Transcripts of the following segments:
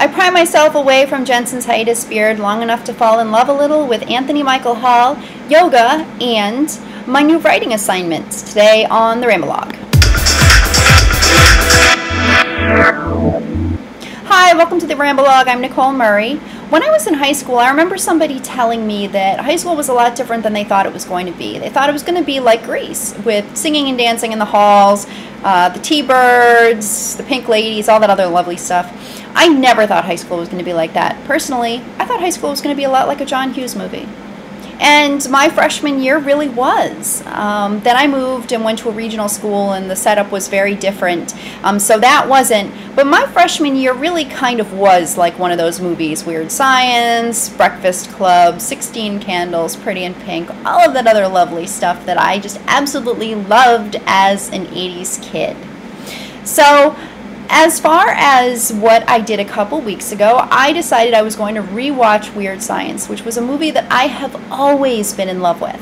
I pry myself away from Jensen's hiatus beard long enough to fall in love a little with Anthony Michael Hall, yoga, and my new writing assignments today on the Ramblog. Hi, welcome to the Ramblog. I'm Nicole Murray. When I was in high school, I remember somebody telling me that high school was a lot different than they thought it was going to be. They thought it was going to be like Greece, with singing and dancing in the halls, the T-birds, the pink ladies, all that other lovely stuff. I never thought high school was going to be like that. Personally, I thought high school was going to be a lot like a John Hughes movie. And my freshman year really was. Then I moved and went to a regional school, and the setup was very different. So that wasn't. But my freshman year really kind of was like one of those movies. Weird Science, Breakfast Club, 16 Candles, Pretty in Pink, all of that other lovely stuff that I just absolutely loved as an 80s kid. So as far as what I did a couple weeks ago, I decided I was going to rewatch Weird Science, which was a movie that I have always been in love with.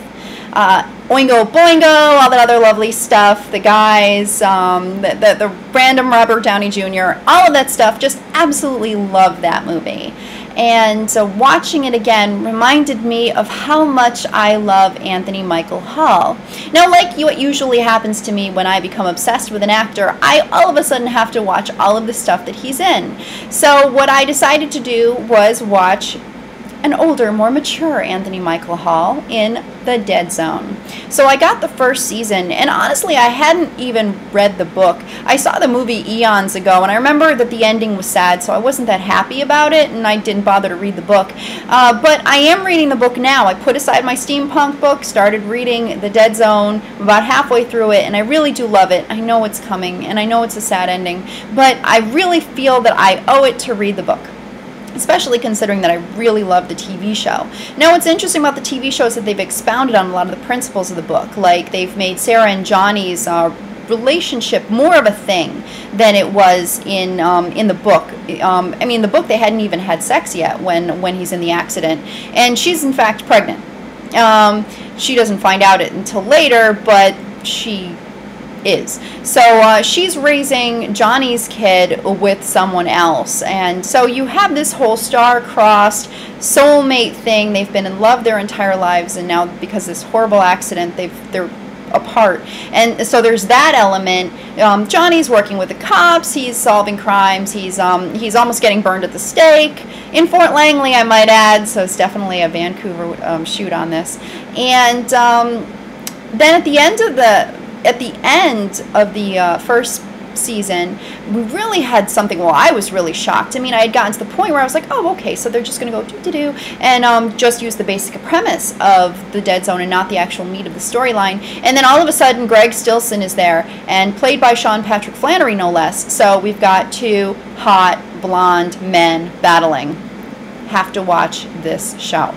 Oingo Boingo, all that other lovely stuff, the guys, the random Robert Downey Jr., all of that stuff, just absolutely loved that movie. And watching it again reminded me of how much I love Anthony Michael Hall. Now, like what usually happens to me when I become obsessed with an actor, I all of a sudden have to watch all of the stuff that he's in. So what I decided to do was watch an older, more mature Anthony Michael Hall in The Dead Zone. So I got the first season, and honestly, I hadn't even read the book. I saw the movie eons ago, and I remember that the ending was sad, so I wasn't that happy about it, and I didn't bother to read the book. But I am reading the book now. I put aside my steampunk book, started reading The Dead Zone, I'm about halfway through it, and I really do love it. I know it's coming, and I know it's a sad ending, but I really feel that I owe it to read the book, especially considering that I really love the TV show. Now, what's interesting about the TV show is that they've expounded on a lot of the principles of the book. Like, they've made Sarah and Johnny's relationship more of a thing than it was in the book. I mean, in the book, they hadn't even had sex yet when he's in the accident. And she's, in fact, pregnant. She doesn't find out it until later, but she is. So she's raising Johnny's kid with someone else, and so you have this whole star-crossed soulmate thing. They've been in love their entire lives, and now because of this horrible accident, they're apart. And so there's that element. Johnny's working with the cops. He's solving crimes. He's almost getting burned at the stake in Fort Langley, I might add. So it's definitely a Vancouver shoot on this. And then at the end of the first season, we really had something. Well, I was really shocked. I mean, I had gotten to the point where I was like, oh, okay, so they're just going to go do-do-do and just use the basic premise of The Dead Zone and not the actual meat of the storyline. And then all of a sudden, Greg Stilson is there, and played by Sean Patrick Flannery, no less. So we've got two hot, blonde men battling. Have to watch this show.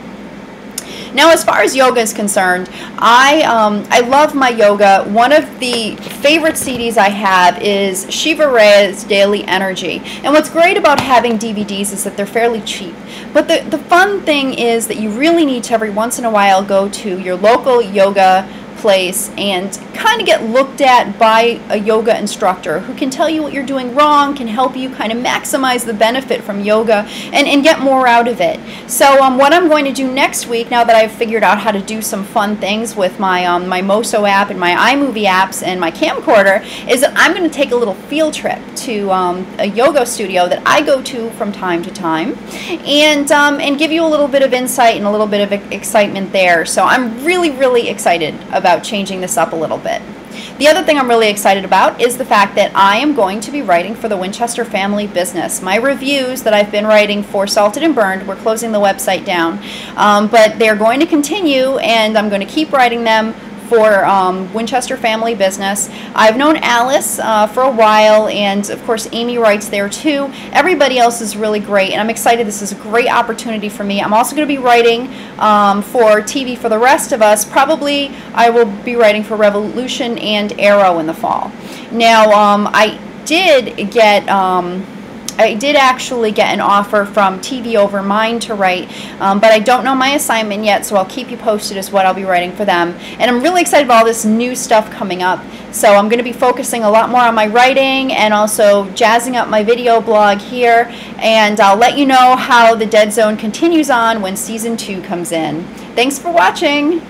Now, as far as yoga is concerned, I love my yoga. One of the favorite CDs I have is Shiva Ray's Daily Energy. And what's great about having DVDs is that they're fairly cheap. But the fun thing is that you really need to every once in a while go to your local yoga place and kind of get looked at by a yoga instructor who can tell you what you're doing wrong, can help you kind of maximize the benefit from yoga and get more out of it. So what I'm going to do next week, now that I've figured out how to do some fun things with my my Moso app and my iMovie apps and my camcorder, is that I'm going to take a little field trip to a yoga studio that I go to from time to time, and give you a little bit of insight and a little bit of excitement there. So I'm really excited about changing this up a little bit. The other thing I'm really excited about is the fact that I am going to be writing for the Winchester Family Business. My reviews that I've been writing for Salted and Burned, we're closing the website down, but they're going to continue, and I'm going to keep writing them for Winchester Family Business. I've known Alice for a while, and of course Amy writes there too. Everybody else is really great, and I'm excited. This is a great opportunity for me. I'm also going to be writing for TV for the rest of us. Probably I will be writing for Revolution and Arrow in the fall. Now, I did get I did actually get an offer from TV Over Mine to write, but I don't know my assignment yet, so I'll keep you posted as what I'll be writing for them. And I'm really excited about all this new stuff coming up. So I'm going to be focusing a lot more on my writing and also jazzing up my video blog here. And I'll let you know how the Dead Zone continues on when Season 2 comes in. Thanks for watching!